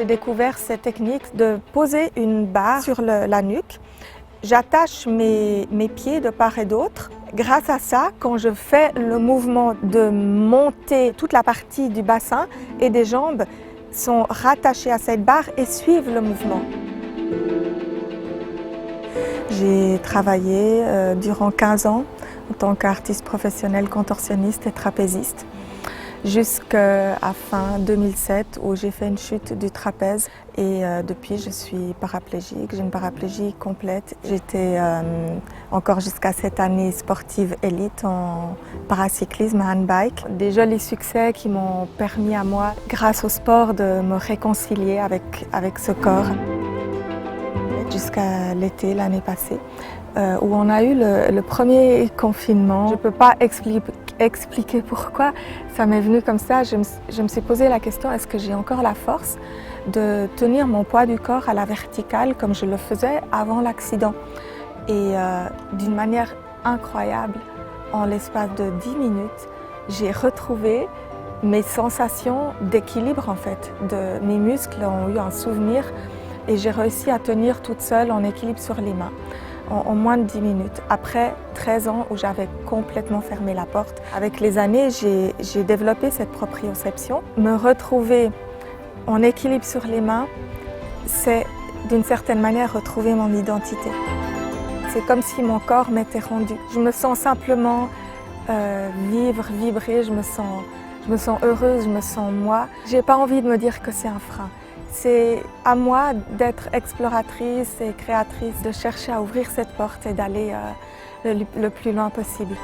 J'ai découvert cette technique de poser une barre sur la nuque. J'attache mes pieds de part et d'autre. Grâce à ça, quand je fais le mouvement de monter, toute la partie du bassin et des jambes sont rattachées à cette barre et suivent le mouvement. J'ai travaillé durant 15 ans en tant qu'artiste professionnel contorsionniste et trapéziste, jusqu'à fin 2007 où j'ai fait une chute du trapèze et depuis je suis paraplégique, j'ai une paraplégie complète. J'étais encore jusqu'à cette année sportive élite en paracyclisme handbike. Des jolis succès qui m'ont permis à moi, grâce au sport, de me réconcilier avec ce corps. Jusqu'à l'été l'année passée, où on a eu le premier confinement. Je ne peux pas expliquer pourquoi ça m'est venu comme ça. Je me suis posé la question, est-ce que j'ai encore la force de tenir mon poids du corps à la verticale comme je le faisais avant l'accident? Et d'une manière incroyable, en l'espace de 10 minutes, j'ai retrouvé mes sensations d'équilibre en fait. Mes muscles ont eu un souvenir et j'ai réussi à tenir toute seule en équilibre sur les mains en moins de 10 minutes. Après 13 ans où j'avais complètement fermé la porte, avec les années, j'ai développé cette proprioception. Me retrouver en équilibre sur les mains, c'est d'une certaine manière retrouver mon identité. C'est comme si mon corps m'était rendu. Je me sens simplement vibrer, je me sens heureuse, je me sens moi. J'ai pas envie de me dire que c'est un frein. C'est à moi d'être exploratrice et créatrice, de chercher à ouvrir cette porte et d'aller le plus loin possible.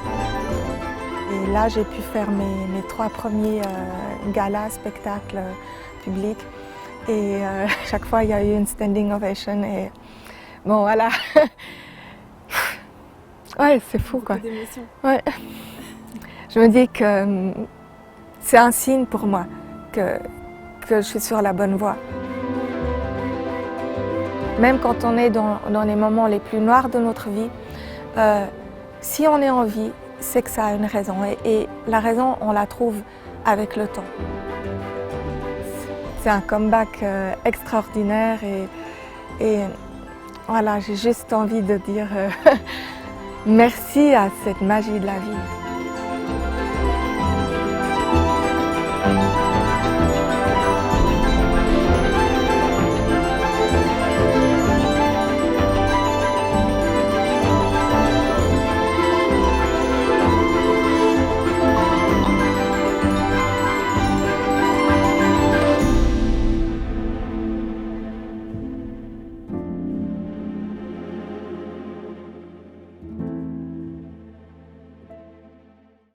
Et là, j'ai pu faire mes 3 premiers galas, spectacles publics. Et chaque fois, il y a eu une standing ovation. Et bon, voilà. Ouais, c'est fou, quoi. Beaucoup d'émotions. Ouais. Je me dis que c'est un signe pour moi que je suis sur la bonne voie. Même quand on est dans les moments les plus noirs de notre vie, si on est en vie, c'est que ça a une raison. Et la raison, on la trouve avec le temps. C'est un comeback extraordinaire et voilà, j'ai juste envie de dire merci à cette magie de la vie.